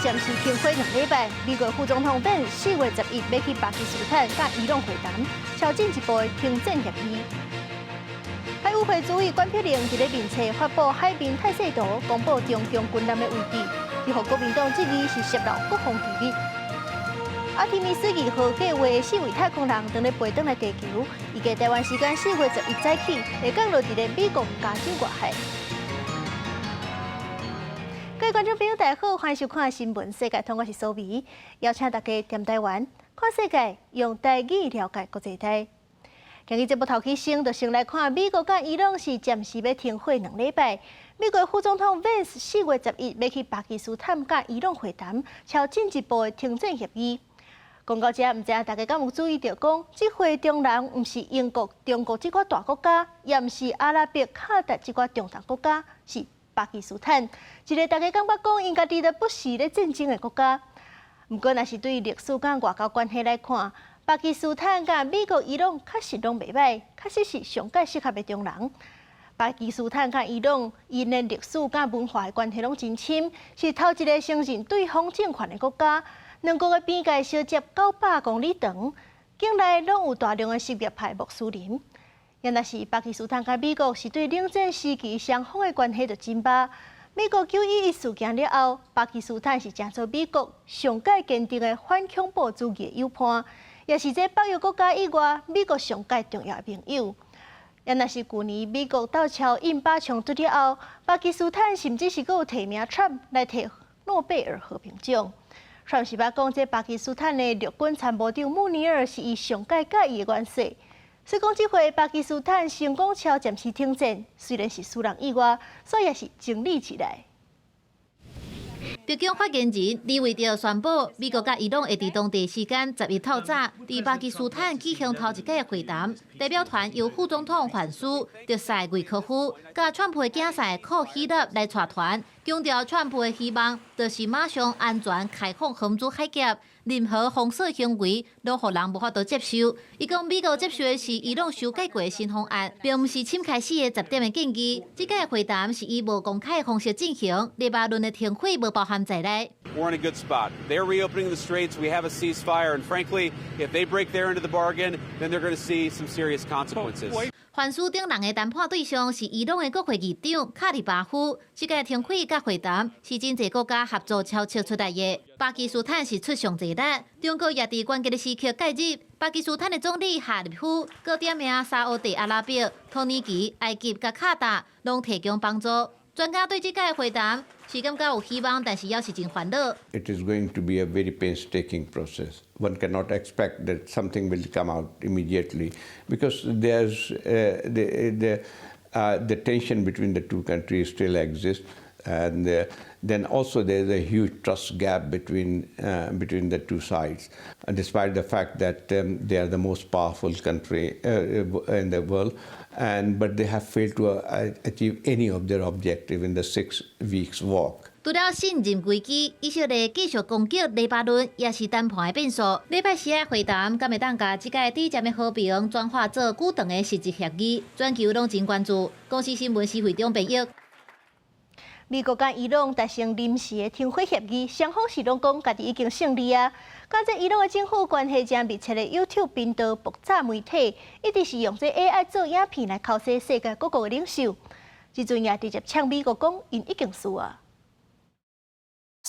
暂时停火2礼拜。美国副总统本4月11要去巴基斯坦甲伊朗会谈，朝进一步停战协议。海务会主委关碧玲伫咧面册发布海面态势图，公布中共军舰的位置，伊互国民党质疑是泄露国防机密。阿提米斯2号计划的4位太空人等咧飞转来地球，预计台湾时间4月11早起会降落伫咧美国加州外海。各位观众朋友，大家好，欢迎收看新闻世界通，我是苏眉，邀请大家踮台湾看世界，用台语了解国际台。今日节目头起先，就先来看美国甲伊朗是暂时要停火2礼拜。美国副总统 Vance 4月11要去巴基斯坦甲伊朗会谈，朝进一步的停战协议。讲到这，唔知大家敢有注意到，讲这会中人唔是英国、中国这寡大国家，也唔是阿拉伯、卡达这寡中等国家，是巴基斯坦，一个大家感觉讲因家己都不是咧战争的国家。不过，若是对历史甲外交关系来看，巴基斯坦甲美国、伊朗确实拢袂歹，确实是上界适合的中人。巴基斯坦甲伊朗因的历史甲文化的关系拢真深，是头一个承认对方政权的国家。两国的边界相接900公里长，境内拢有大量的什叶派穆斯林。原来是巴基斯坦甲美国是对冷战时期双方的关系就真歹。美国911事件了后，巴基斯坦是成做美国上界坚定的反恐怖主义的友伴，也是这北约国家以外美国上界重要的盟友。原来是去年美国倒超印巴冲突了后，巴基斯坦甚至是阁有提名 Trump 来摕诺贝尔和平奖。Trump 是捌讲，这巴基斯坦的陆军参谋长穆尼尔是伊上界介意的元帅。所以讲，这回巴基斯坦成功朝暂时停战，虽然是输人意外，所以也是整理起来。北京发言人李维德宣布，美国甲伊朗会伫当地时间10日透早，伫巴基斯坦举行头一届会谈。代表团由副总统范苏、特塞维科夫、甲川普的竞赛库希勒来带团，强调川普的希望就是马上安全开放红珠海峡，任何封锁行为都互人无法度接受。伊讲美国接受的是伊朗修改过的新方案，并毋是深开始的10点的建议。这届会谈是以无公开的方式进行，黎巴嫩的停火无包含在内。We're in a good spot. They're reopening the straits. We have a ceasefire, and frankly, if they break their end of the bargain, then they're going to see some serious consequences. 范苏等人的谈判对象是伊朗的国会议长卡里巴夫。这届停火甲会谈是真侪国家合作敲敲出来的。巴基斯坦是出上侪力，中国也伫关键的时刻介入。巴基斯坦的总理哈利夫，搁点名沙烏地阿拉伯、土耳其、埃及甲卡达，拢提供帮助。专家对这届会谈是感觉有希望，但是也是真烦恼。 It is going to be a very painstaking process. One cannot expect that something will come out immediately because there's the tension between the two countries still exists, and then also there's a huge trust gap between the two sides, despite the fact that they are the most powerful country in the world. But they have failed to achieve any of their objective in the 6 weeks walk. 除了信任危机，以色列继续攻击黎巴嫩，也是谈判的变数。礼拜四的会谈，敢会当甲这届短暂的和平转化做久长的实质协议？全球拢真关注。公司新闻是会中平益。美国甲伊朗达成临时的停火协议，双方是拢讲家己已经胜利啊。甲这伊朗的政府关系正密切的 YouTube 频道爆炸媒体，一直是用这 AI 做影片来考试世界各国的领袖。即阵也直接呛美国讲，因已经输啊。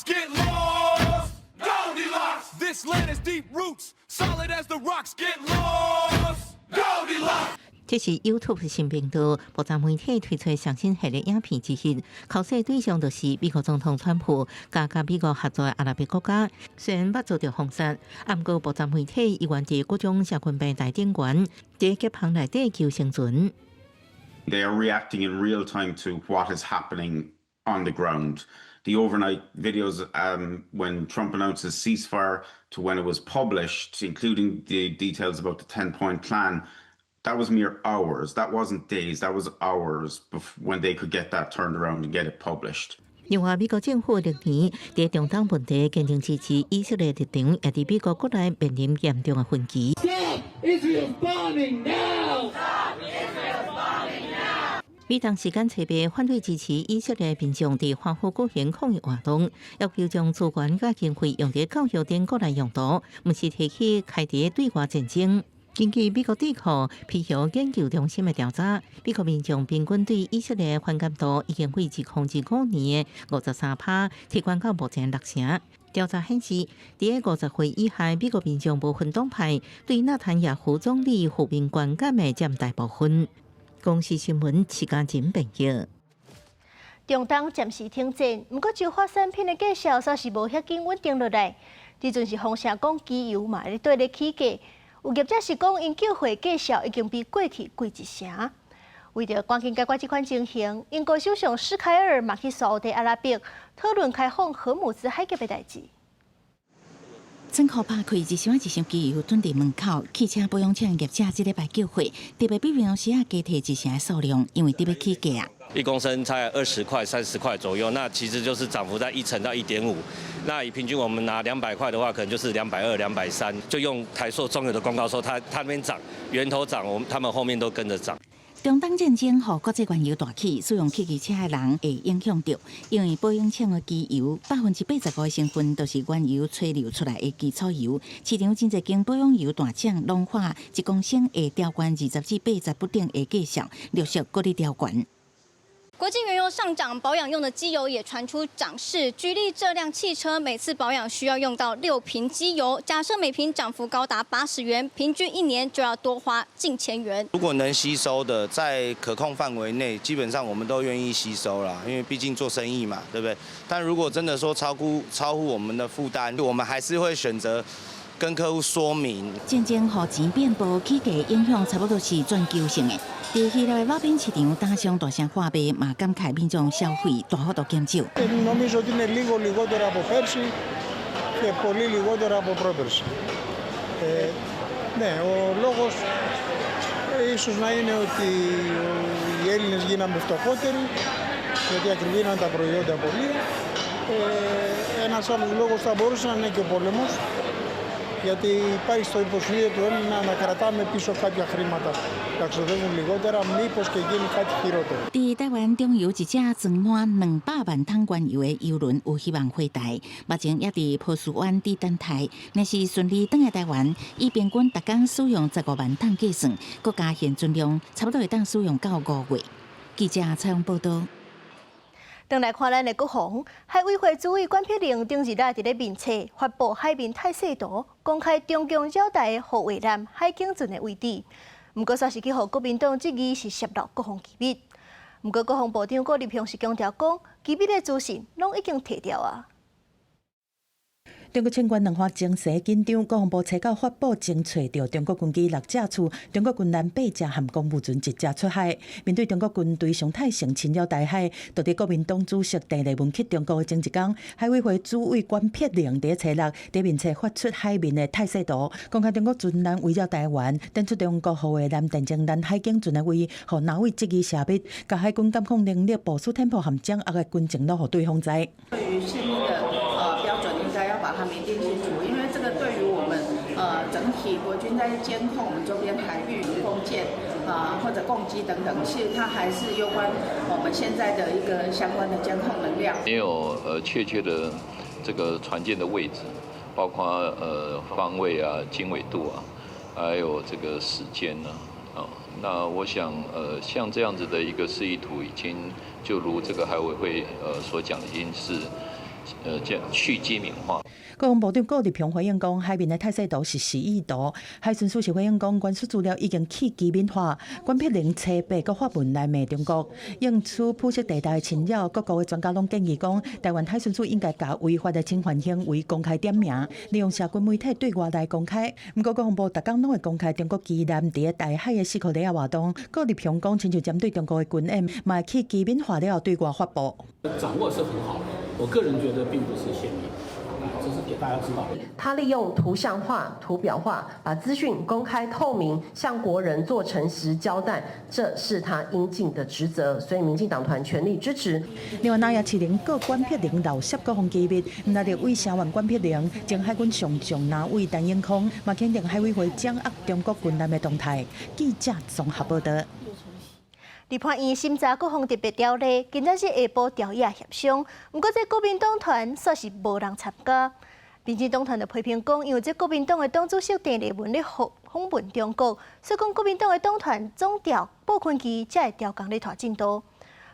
Get lost, Goldilocks. This land has deep roots, solid as the rocks. Get lost, Goldilocks. 这是 YouTube 新频道爆炸媒体推出上新系列影片之一，考试对象就是美国总统川普加美国合作的阿拉伯国家。虽然捌遭到封杀，不过爆炸媒体依然伫各种社群平台顶悬，伫急行内底求生存。They are reacting in real time to what is happening on the ground. The overnight videos when Trump announced his ceasefire to when it was published, including the details about the 10-point plan, that was mere hours. That wasn't days, that was hours when they could get that turned around and get it published. 另外，美国政府历年在中东问题坚定支持以色列立场，也伫美国国内面临严重的分歧。Stop Israel's bombing now! 美东时间七日反对支持以色列民众伫华府举行抗议活动，要求将资源甲经费用伫教育等国内用途，毋是提起开伫对外战争。根据美国智库皮尤研究中心的调查，美国民众平均对以色列反感度已经会自2025年的53%提高到目前60%。调查显示，伫个50岁以下美国民众无分党派对纳坦雅胡总理负面观感的占大部分。公视新闻徐家珍报道。中东暂时停战，不过就化产品的介绍煞是无遐紧稳定落来。这阵是风声讲机油嘛，对咧起价。有业者是讲，因救火介绍已经比过去贵一成。为着赶紧解决这款情形，英国首相施凯尔嘛去沙特阿拉伯讨论开放荷姆兹海峡的代志。政府拍开一箱一箱机油蹲伫门口，汽车保养厂业者即礼拜救火，特别比平常时加提一成的数量，因为特别起价啊。1公升才20块、30块左右，那其实就是涨幅在1成到1.5。那以平均我们拿200块的话，可能就是220、230。就用台塑中油的公告说，它那边涨，源头涨，他们后面都跟着涨。中东战争和国际原油大起，使用汽机车的人会影响到，因为保养厂的机油85%的成分都是原油吹流出来的基础油。市场真侪间保养油大厂拢花1公升会调悬20至80不等的计数，陆续各地调悬。国际原油上涨，保养用的机油也传出涨势。举例，这辆汽车每次保养需要用到6瓶机油，假设每瓶涨幅高达80元，平均1年就要多花近1000元。如果能吸收的，在可控范围内，基本上我们都愿意吸收啦，因为毕竟做生意嘛，对不对？但如果真的说超乎我们的负担，我们还是会选择跟客户说明。战争和钱变薄起价影响差不多是全球性的。在希腊的路边市场打上大声话卖，嘛感慨民众消费大幅度减少。νομίζω ότι είναι λίγο λιγότερο από πέρσι και πολύ λιγότερο από πρόπερσι. Ναι, ο λόγος ίσως να είναι ότι οι Έλληνες γίναμε φτωχότεροι, γιατί ακριβήναν τα προϊόντα πολύ. Ένας άλλος λόγος θα μπορούσε να είναι και ο πόλεμος, γιατί υπάρχει στο υποσχέδιο του Έλληνα να κρατάμε πίσω κάποια χρήματα, να ξοδεύουν λιγότερα, μήπως και γίνει κάτι χειρότερο. 伫台湾中油一架装满200万桶原油的油轮有希望回台，目前也伫波斯湾伫等待。若是顺利返来台湾，以平均每天使用15万桶计算，国家现存量差不多会当使用到5月。记者采访报道。转来看咱的国防，海委会主委管碧玲顶日在咧面册发布海面态势图，公开中共绕台的护卫舰海警船的位置。不过，煞是去互国民党质疑是泄露国防机密。不过，国防部长郭立雄是强调讲，机密的资讯拢已经摕掉啊。中国清官两发情势紧张，国防部初九发布侦查到中国军机6架次，中国军舰8架含航母船1架出海。面对中国军队常态性侵扰台海，就伫国民党主席郑丽文去中国的前一天，海委会主委管碧玲伫初6伫面册发出海面的态势图，公开中国军舰围绕台湾，展出中国护卫舰电侦舰海警船的位置，互哪位质疑泄密，甲海军监控能力部署tempo和掌握的军情，都互对方知。对于泄密的标准，应该要把它明定清楚，因为这个对于我们整体国军在监控我们周边海域弓箭或者共机等等，其实它还是有关我们现在的一个相关的监控能量。没有确切的这个船舰的位置，包括方位啊、经纬度啊，还有这个时间呢。那我想像这样子的一个示意图，已经就如这个海委会所讲的，已经是去机敏化。国防部长郭立雄回应讲，海面的态势图是示意图。海巡署是回应讲，原始资料已经去机敏化。管碧玲初8个发文来骂中国，应此普色地带的侵扰，各国的专家拢建议讲，台湾海巡署应该把违法的侵犯行为公开点名，利用社群媒体对外来公开。不过国防部逐工拢会公开中国机舰伫台海的4克里亚活动。郭立雄讲，亲像针对中国的军演，嘛会去机敏化了对外发布。掌握是很好的，我个人觉得并不是泄密。这是给大家知道。他利用图像化、图表化，把资讯公开透明，向国人做诚实交代，这是他应尽的职责。所以，民进党团全力支持。另外，那也市领告管碧玲漏涉国防机密，那立委声援管碧玲，前海军上将那位陈英空，嘛肯定海委会掌握中国军舰的动态。记者综合报道。立法院审查各项特别条例，今仔日下晡调野协商，不过这国民党团煞是无人参加。民进党团就批评讲，因为这国民党的党主席郑丽文咧访问中国，所以讲国民党的党团总调报困期才会调工咧拖进度。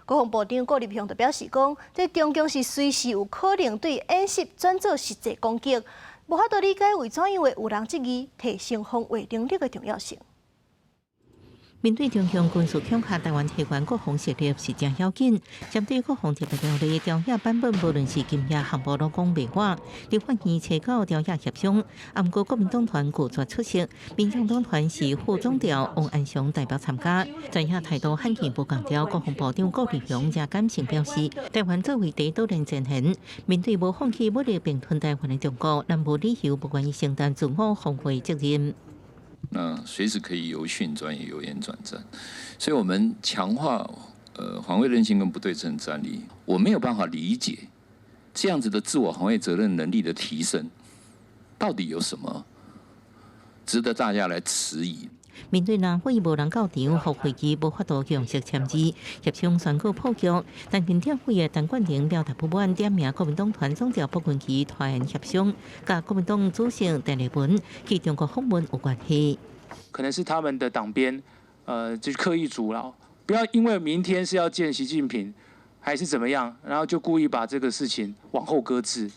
国防部长郭立雄就表示讲，这中共是随时有可能对演习转做实际攻击，无法度理解为怎样会有人质疑提升防卫能力的重要性。面对中共军事恐吓台湾台湾国防实力是真要紧，针对各方特别条例调野版本，无论是今夜项目都讲袂完。立法院初稿调野协商，不过国民党团拒绝出席，民进党团是副总调王安祥代表参加。在野态度罕见不共调，国防部长郭立雄也感性表示，台湾作为第一岛链阵线，面对无放弃武力并吞台湾的中国，咱无理由不愿意承担自我防卫责任。那随时可以由训转移、由演转战，所以我们强化防卫韧性跟不对称战力。我没有办法理解这样子的自我防卫责任能力的提升，到底有什么值得大家来质疑？面对南非无人到场，和会期无法度强势签字，协商宣告破局。但民调会的陈冠廷表达不满，点名国民党团总调报困期拖延协商，甲国民党主席郑丽文去中国访问有关系。可能是他们的党鞭，就刻意阻挠，不要因为明天是要见习近平，还是怎么样，然后就故意把这个事情往后搁置。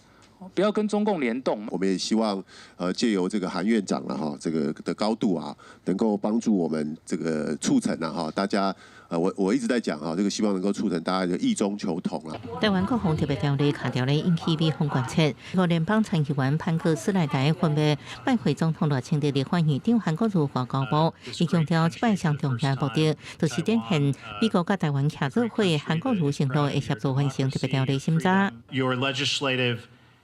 不要跟中共联动。我们也希望，借由这个韩院长这个的高度啊，能够帮助我们这个促成大家，我一直在讲这个希望能够促成大家的异中求同啊。台湾国防特别条例下条例引起美方关切，俄联邦参议员潘克斯莱台分别拜会总统罗清德立法院长韩国瑜外交部，伊强调这摆上重要目的，就是展现美国甲台湾协作会韩国瑜承诺会协助完成特别条例审查。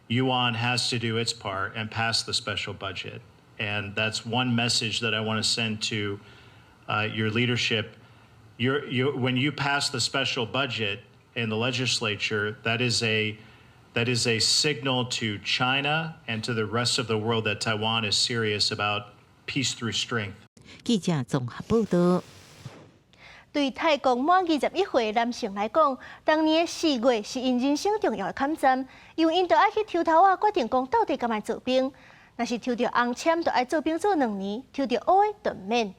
Yuan has to do its part and pass the special budget. And that's one message that I want to send to your leadership. When you pass the special budget in the legislature, that is a signal to China and to the rest of the world that Taiwan is serious about peace through strength. 记者综合报道。对泰国满21岁男性来讲，当年的4月是因人生重要的坎站，因为因就爱去抽头决定讲到底敢来做兵。若是抽到红签，就爱做兵做2年；抽到黑的就免。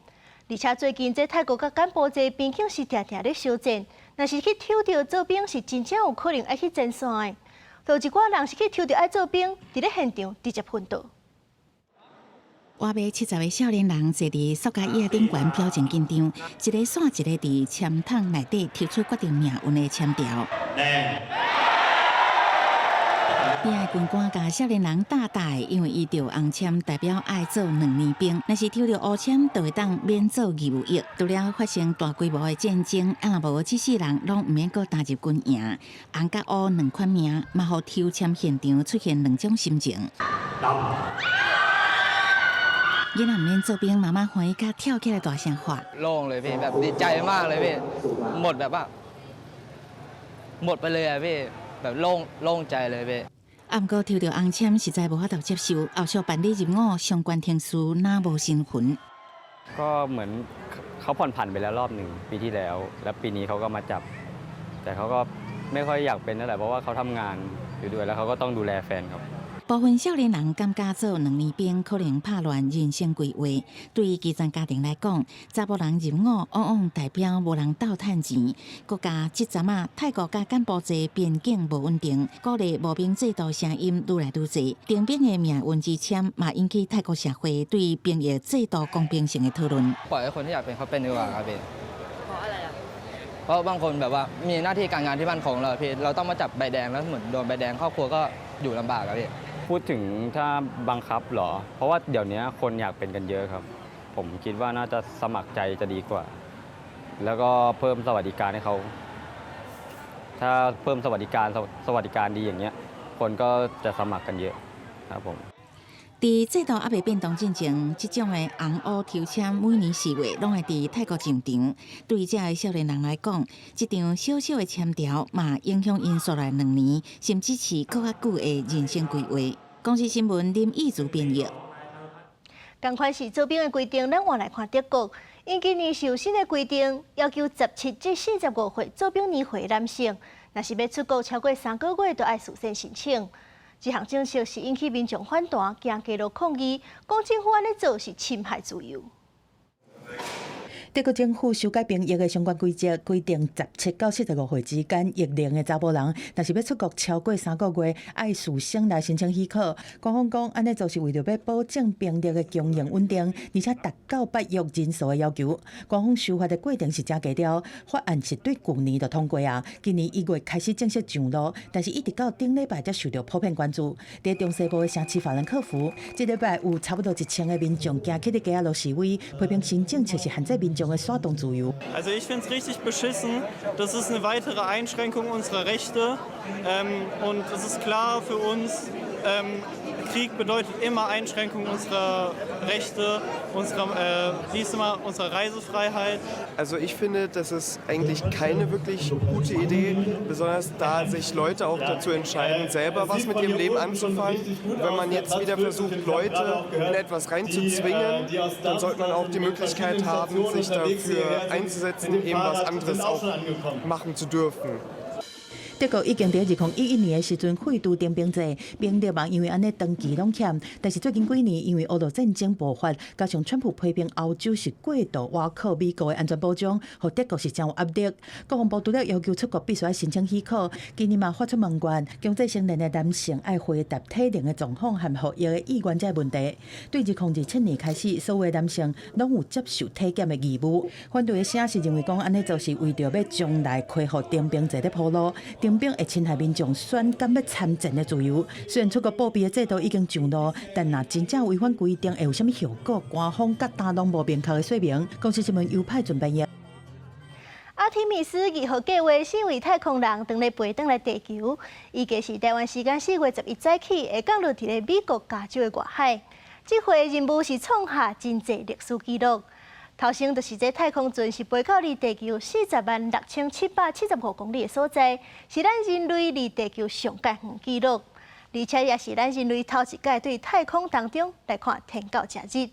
而且最近这泰国甲柬埔寨边境是常常咧相战，若是去抽到做兵，是真正有可能爱去前线的。有一寡人是去抽到爱做兵，伫咧现场直接昏倒。外卖70个少年人坐伫塑胶椅顶悬，表情紧张，一个线一个伫签筒内底提出决定命运的签条。边个军官甲少年人打打的，因为伊着红签代表爱做2年兵，若是抽到黑签，就会当免做义务役。除了发生大规模的战争，若无这世人拢毋免搁踏入军营。红甲黑2款名，嘛互抽签现场出现2种心情。囡仔唔免做兵，媽媽歡喜甲跳起來大聲話。โล่งเลยพี่แบบดีใจมากเลยพี่หมดแบบว่าหมดไปเลยอะพี่แบบโล่งใจเลยพี่不過抽到紅簽實在無法度接受，後續辦理入伍相關程序哪無身份。ก็เหมือนเขาผ่อนผันไปแล้วรอบหนึ่งปีที่แล้วแล้วปีนี้เขาก็มาจับแต่เขาก็ไม่ค่อยอยากเป็นนั่นแหละเพราะว่าเขาทำงานอยู่ด้วยแล้วเขาก็ต้องดูแลแฟนครับ部分少年人感覺做2年兵可能拍亂人生規劃，對於基層家庭來講，查某人入伍往往代表無人鬥趁錢。國家即陣啊，泰國甲柬埔寨邊境無穩定，鼓勵募兵制度聲音愈來愈濟。徵兵的命運之簽嘛引起泰國社會對兵役制度公平性嘅討論。ปล่อยให้คนที่อยากเป็นเขาเป็นดีกว่าครับพี่เพราะอะไรอ่ะเพราะบางคนแบบว่ามีหน้าที่การงานที่มั่นคงแล้วพี่เราต้องมาจับใบแดงแล้วเหมือนโดนใบแดงครอบครัวก็อยู่ลำบากครับพี่พูดถึงถ้าบังคับเหรอเพราะว่าเดี๋ยวนี้คนอยากเป็นกันเยอะครับผมคิดว่าน่าจะสมัครใจจะดีกว่าแล้วก็เพิ่มสวัสดิการให้เขาถ้าเพิ่มสวัสดิการดีอย่างเงี้ยคนก็จะสมัครกันเยอะครับผม伫制度还未变动之前，这种的红乌抽签每年4月拢会伫泰国上场。对于这个少年人来讲，这张小小的签条嘛影响因所来2年，甚至是更较久的人生规划。公司新闻林义竹编译。同款是做兵的规定，咱换来看德国，因今年是有新的规定，要求17至45岁做兵年岁男性，若是要出国超过3个月，都要事先申请。这项政策是引起民众反弹，行街路抗议，讲政府安尼做是侵害自由。德国政府修改兵役的相关规则，规定17到45岁之间役龄的查甫人，若是要出国超过3个月，要事先来申请许可。官方讲，安尼就是为着要保证兵力的经营稳定，而且达到8役人数的要求。官方修法的过程是真低调，法案是对去年就通过啊，今年1月开始正式上路，但是一直到顶礼拜才受到普遍关注。在中西部的城市法兰克福，这礼拜有差不多1000个民众行去伫街仔路示威，批评新政策是限制民众。Also ich finde es richtig beschissen. Das ist eine weitere Einschränkung unserer Rechte. Und es ist klar für uns, Krieg bedeutet immer Einschränkung unserer Rechte, diesmal unserer Reisefreiheit. Also ich finde, das ist eigentlich keine wirklich gute Idee, besonders da sich Leute auch dazu entscheiden, selber was mit ihrem Leben anzufangen. Wenn man jetzt wieder versucht, Leute in etwas reinzuzwingen, dann sollte man auch die Möglichkeit haben, sich dafür einzusetzen, eben was anderes auch machen zu dürfen. 德国已经在2011年的时阵废除征兵制，兵力嘛因为安尼长期拢欠，但是最近几年因为俄罗战争爆发，加上川普批评欧洲是过度倚靠美国的安全保障，和德国是真有压力。国防部除了要求出国必须要申请许可，今年嘛发出文件，强制成年的男性要回答体龄的状况和服役的意愿这问题。对2007年开始，所有的男性拢有接受体检的义务。反对的声是认为讲安尼就是为着要将来恢复征兵制的铺路。征兵会侵害民众选敢要参战的自由。虽然出国报备的制度已经上路，但若真正违反规定，会有甚物效果？官方甲大拢无明确的说明。公司新闻优派准备业。阿提米斯2号计划4位太空人登来飞登来地球，预计是台湾时间4月11早起会降落伫咧美国加州的外海。这回任务是创下真济历史纪录。头先就是这太空船是飞到离地球406775公里的所在，是咱人类离地球上界远纪录，而且也是咱人类头一届对太空当中来看天狗假日。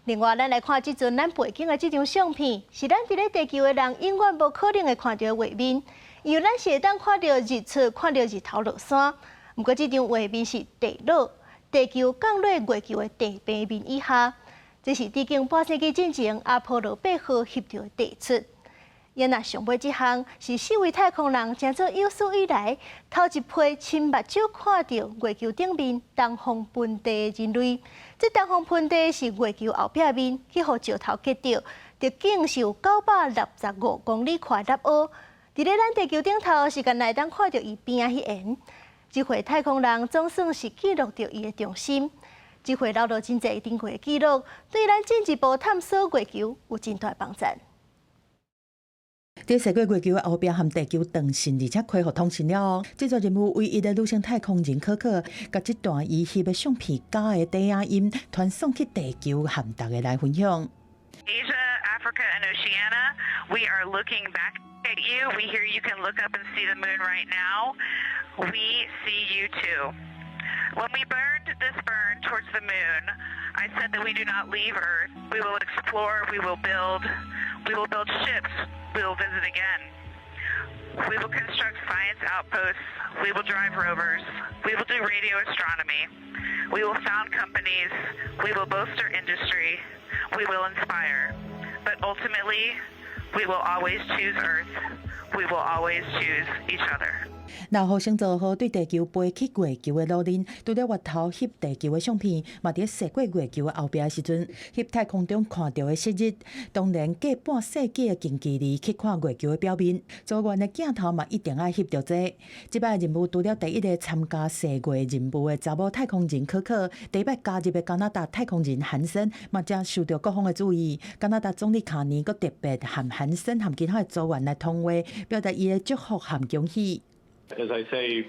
另外，咱来看即阵咱背景的这张相片，是咱伫咧地球的人永远无可能会看到的画面，因为咱是会当看到日出、看到日头落山。不过，这张画面是地落，地球降落月球的地平面以下。这是致敬半世纪之前阿波罗8号翕到的地出。也那上尾这项是4位太空人真做有史以来头一批亲目睭看到月球顶面东方盆地的人类。这东方盆地是月球后壁面，去互石头结着，直径是有965公里宽粒凹。伫咧咱地球顶头时间内当看到伊边仔迄缘。这回太空人总算是记录着伊的重心。这回留落真侪珍贵的记录，对咱进一步探索月球有真大帮助。在驶过月球的后壁，和地球断线，而且恢复通讯了。这座任务唯一的女性太空人可可，甲这段伊翕的相片假的低雅音传送去地球，和大家来分享。Asia, Africa, and Oceania, we are looking back at you. We hear you can look up and see the moon right now. We see you too. When we burned this burn towards the moon, I said that we do not leave Earth. We will explore, we will build ships, we will visit again. We will construct science outposts, we will drive rovers, we will do radio astronomy, we will found companies, we will bolster industry, we will inspire. But ultimately, we will always choose Earth, we will always choose each other. 6号星座号对地球飞去月球的路人，除了月头翕地球的相片，嘛伫驶过月球的后壁的时阵，翕太空中看到的昔日。当然，隔半世纪的近距离去看月球的表面，组员的镜头嘛一定爱翕到这。这摆任务除了第一个参加射月任务的查某太空人可可，第一摆加入的加拿大太空人韩森，嘛则受到各方的注意。加拿大总理卡尼阁特别和韩森和其他的组员来通话，表达伊的祝福和恭喜。As I say,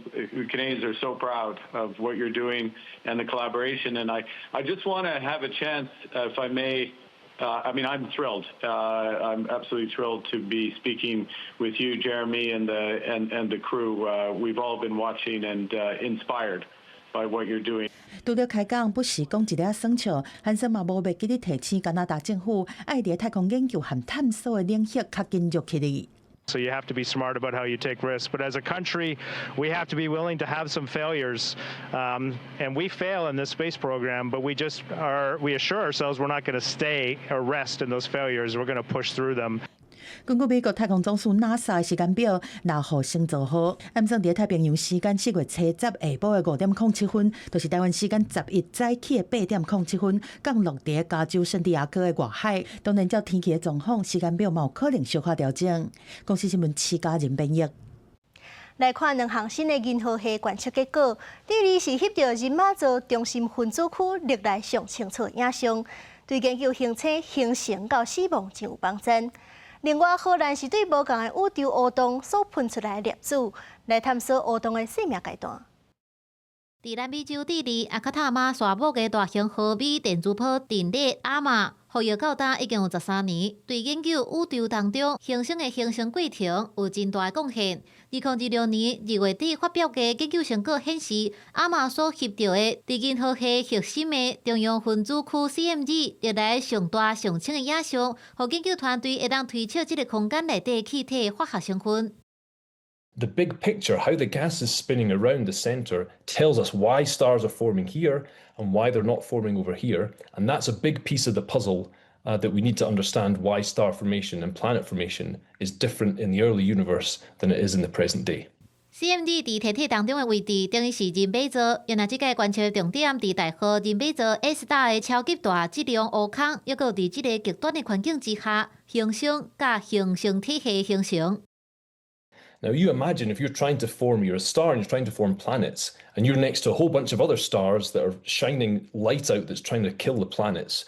Canadians are so proud of what you're doing and the collaboration. And I just want to have a chance, if I may, I mean, I'm thrilled. I'm absolutely thrilled to be speaking with you, Jeremy, and the crew. We've all been watching and inspired by what you're doing. 除了开讲，不是讲一粒耍笑，韩生嘛无袂记咧提醒加拿大政府爱伫太空研究和探索的领域较进入起来。So you have to be smart about how you take risks. But as a country, we have to be willing to have some failures. And we fail in this space program, but we assure ourselves we're not going to stay or rest in those failures. We're going to push through them. 根据美国太空总署 NASA 的时间表，6号星座号，暗算伫太平洋时间4月7日下晡的5:07分，就是台湾时间11早起的8:07分，降落伫加州圣地亚哥的外海。当然，照天气的状况，时间表嘛有可能小可调整。公司新闻7家人编译。来看2项新的银河系观测结果，第二是翕到人马座中心分子区历来上清楚的影像，对研究星星形成到死亡真有帮助。另外，荷兰是对无共的宇宙黑洞所喷出来的粒子，来探索黑洞的生命阶段。伫南美洲智利阿卡塔马沙漠的大型毫米电磁波阵列阿玛，服役到今已经有13年，对研究宇宙当中行星的形成过程有真大的贡献。2016年2月底发表的研究成果显示，阿玛所翕到的伫银河系核心的中央分子区 CMG 历来上大上清的影像，互研究团队会当推测这个空间内底气体的化学成分。The big picture, how the gas is spinning around the centre, tells us why stars are forming here and why they're not forming over here. And that's a big piece of the puzzle that we need to understand why star formation and planet formation is different in the early universe than it is in the present day. CMG 伫天体当中的位置等于是人马座，原来这个观测重点伫大号人马座 S 大的超级大质量黑坑，抑搁伫这个极端的环境之下，形成甲形成体系形成。Now, you imagine if you're trying to form, you're a star and you're trying to form planets, and you're next to a whole bunch of other stars that are shining light out that's trying to kill the planets,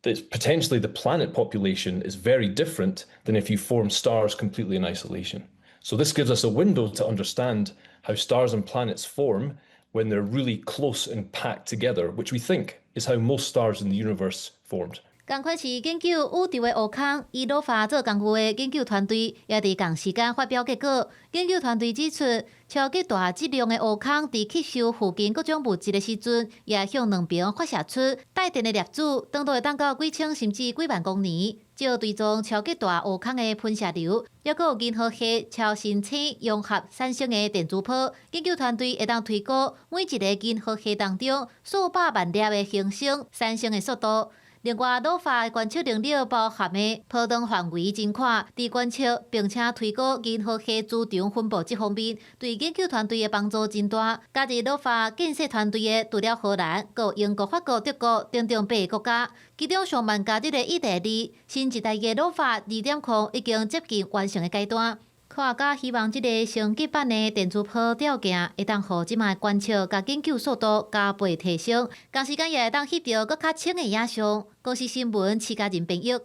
that potentially the planet population is very different than if you form stars completely in isolation. So this gives us a window to understand how stars and planets form when they're really close and packed together, which we think is how most stars in the universe formed. 同款是研究宇宙的黑坑，以罗法做功夫的研究团队也伫同时间发表结果。研究团队指出，超级大质量的黑坑伫吸收附近各种物质的时阵，也向两边发射出带电的粒子，长度会当到几千甚至几万公里。照追踪超级大黑坑的喷射流，还佫有银河系超新星融合产生的电磁波，研究团队会当推估每一个银河系当中数百万粒的行星产生的速度。另外，罗法的观测能力包含的波动范围真宽，伫观测并且推估银河系主场分布这方面，对研究团队的帮助真大。加入罗法建设团队的除了荷兰、有英国、法国、德国等8个国家，其中上万加入的意大利，新一代的罗法2.0已经接近完成的阶段。科学家希望这个升级版的电磁波条件会当互即卖观测甲研究速度加倍提升，同时间也会当翕到更较清的影像。公司新闻7家人编译。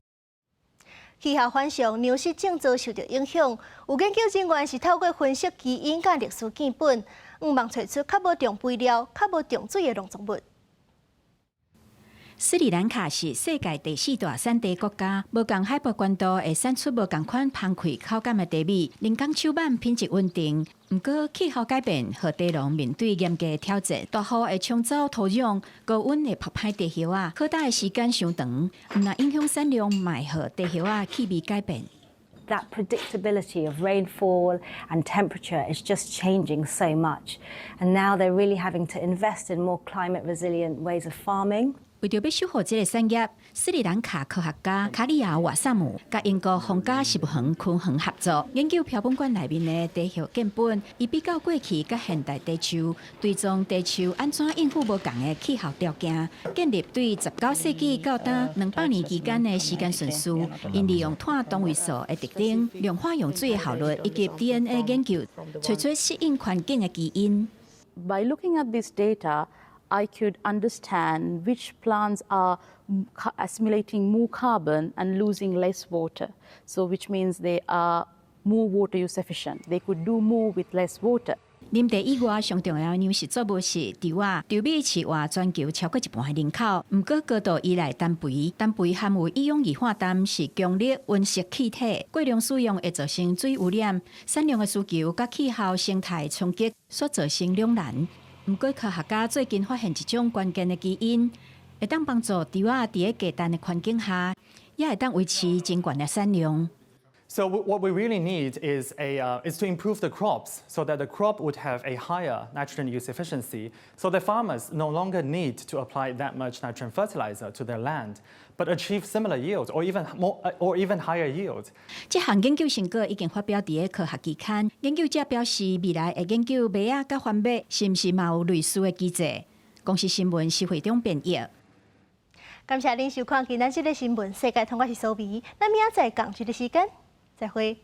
气候反常，粮食正遭受到影响。有研究人员是透过分析基因甲历史鉴本，希望找出较无重肥料、较无重水的农作物。斯里兰卡是世界第4大产地国家，无共海拔高度会产出无共款芳气口感的茶米，人工手挽品质稳定。不过气候改变，和地农面对严格的挑战，大雨会冲走土壤，高温会破坏地叶啊，可待的时间伤长，毋若影响产量，卖和地叶啊气味改变。That predictability of rainfall and temperature is just changing so much. And now they're really having to invest in more climate resilient ways of farming. 为着要守护这个产业，斯里兰卡科学家卡里亚瓦萨姆甲英国皇家食物园昆园合作，研究标本馆内面的地叶鉴本，以比较过去甲现代地球，追踪地球安怎应付无同的气候条件，建立对19世纪到达200年期间的时间顺序，因利用碳同位素的特点、量化用水的效率以及 DNA 研究，找出适应环境的基因。By looking at this data, I could understand which plants are assimilating more carbon and losing less water. So which means they are more water use efficient. They could do more with less water. 林地以外，上重要的粮食作物是稻啊。稻米是活全球超过1半的人口，不过高度依赖氮肥。氮肥含有一氧二化氮，是强烈温室气体，过量使用会造成水污染、产量的需求甲气候生态冲击所造成两难。不过科学家最近发现一种关键的基因，会当帮助稻仔伫个低氮的环境下，也会当维持真悬的产量。 So what we really need is to improve the crops so that the crop would have a higher nitrogen use efficiency, so that farmers no longer need to apply that much nitrogen fertilizer to their land, but achieve similar yield or even higher yield. 这项研究成果已经发表伫个科学期刊。研究者表示，未来会研究麦仔甲番麦是毋是嘛有类似的机制。公司新闻是会中编译。感谢您收看今仔日的新闻，世界通我是苏眉，咱明仔载同一个时间再会。